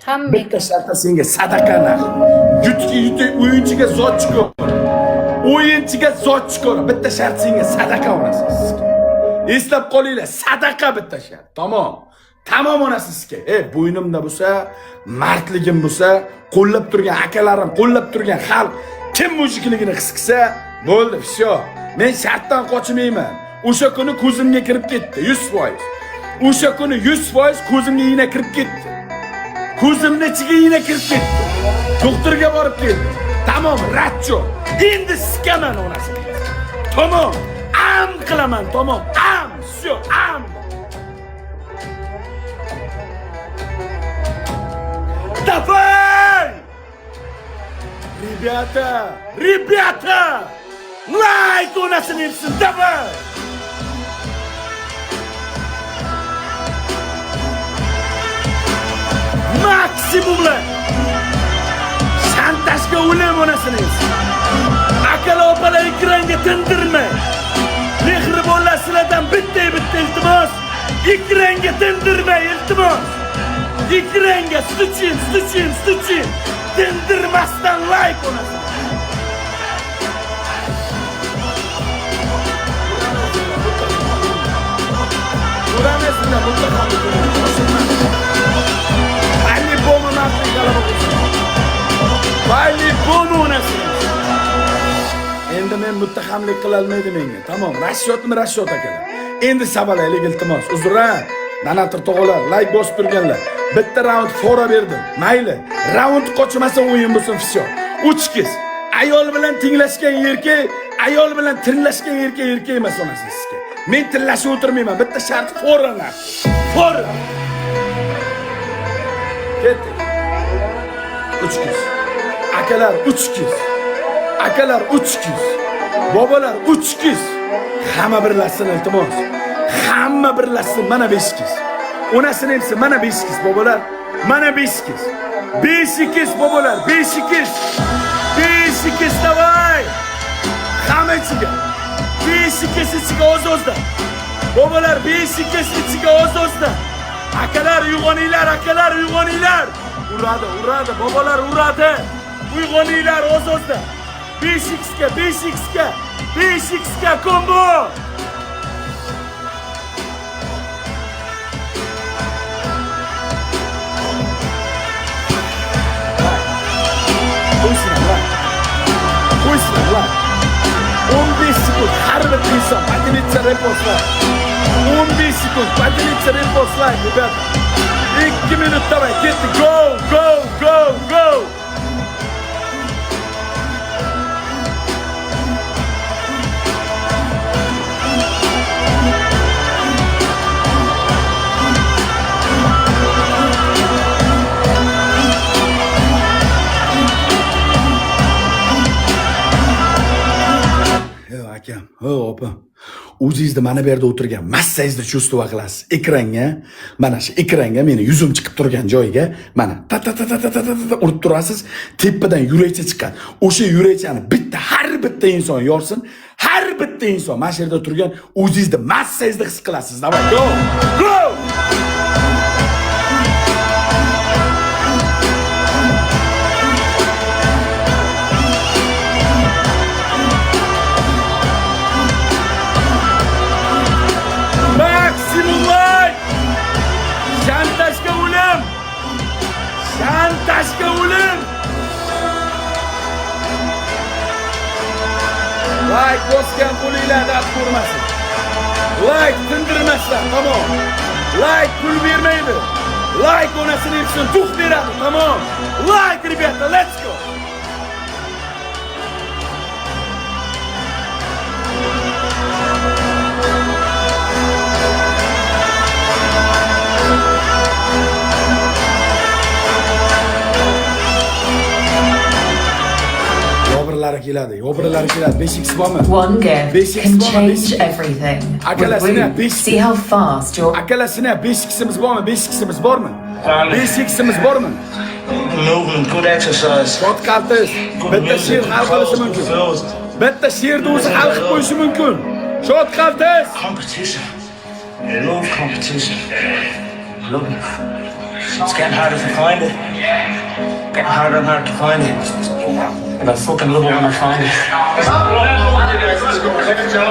Hamma Bitta sharti senga sadaqa narx. Yutki o'yinchiga zot chiqar. O'yinchiga zot chiqar. Bitta shart senga sadaqa olasiz. Eslab qolinglar, sadaqa bitta shart. Tamom. Tamom onasiz sizga. Bo'ynimda bo'lsa, mardligim bo'lsa, qo'llab turgan akalarim, qo'llab turgan xalq kim mujikligini his qilsa, bo'ldi, всё. Men shartdan qochmayman. O'sha kuni ko'zimga kirib ketdi 100%. O'sha kuni 100% ko'zimga igna kirib ketdi. Ko'zimni ichiga igna kirib ketdi. Doktorga borib keldim. Tamom, ratcho. Endi sikaman onasi. Tamom. Am qilaman, tamom. Am, всё, am. Давай! Ребята! Лайк onasini yetsin, давай! Maksimumlar! Shantajga o'lim onasini yetsin. Akala opalar ekranga tindirmay. Mehribonlar sizlardan bitta iltimos. Ekranga tindirmay, iltimos. Ekranga stuchin. Tindirmasdan like onasini. Ko'ramazsizlar, mutlaqo. Bayli bomu nasib qilib qo'ysin. Bayli bomu onasini. Endi men muttahamlik qila olmaydim menga. Tamom, Rashod akalar. Endi savalaylik iltimos. Uzr-a. Nanatir tog'alar, like bosib turganlar. Bitta raund fora berdim. Mayli. Raund qochmasa o'yin bo'lsin, всё. 3-kiz. Ayol bilan tinglashgan erkak, ayol bilan tinglashgan erkak emas onasiz sizga. Men tinglashib o'tirmayman. Bitta shart forana. Fora. Ketdik. 3-kiz. Akalar 3-kiz. Akalar 3-kiz. Bobolar 3-kiz. Hamma birlashsin iltimos. Hamma birlashsin, mana 5-kiz. Onasini hepsi mana 5-kiz bobolar. Mana 5-kiz. 5-kiz bobolar, 5-kiz. 5-kiz davay. Hamma ichiga. 5-kiz ichiga o'z-o'zda. Bobolar 5-kiz ichiga o'z-o'zda. Akalar uyg'oninglar. Uradi, bobolar uradi. Uyg'oninglar o'z-o'zda. 5xga kombo. Qo'ysinlar. 15 sekund har bir inson podelиться repostlar. 15 sekund podelиться repostlar, rебята. 2 minut давай, ketdik. Go. Akam, opam. O'zingizni mana bu yerda o'tirgan massangizni чувство qilasiz. Ekranga, mana shu ekranga meni yuzim chiqib turgan joyiga mana ta urib turasiz. Tepadan yurakcha chiqqan. O'sha yurakchani har bitta inson yorsin. Har bitta inson mana shu yerda turgan o'zingizni massangizni his qilasiz. Davay, go! Shantajga o'lim. Like bosgan qo'linglarni at ko'rmasin. Like tindirmasdan, tamom. Like pul bermaydi. Like onasini yetsin, duh beradi, tamom. Like, rебята, let's go. Yobralari keladi. 5x bormi? One gift can change everything. See how fast you're... Akalasini 5x'imiz bormi? 5x'imiz bormi? 5x'imiz bormi? Movement, good exercise. Shot qaltis. Bitta she'r hal qilishi mumkin. Bitta she'rni o'zi hal qilib qo'yishi mumkin. Shot qaltis. Competition. I love competition. Love it. It's getting harder to find it. Getting harder and harder to find it. And I fucking love it when I find it.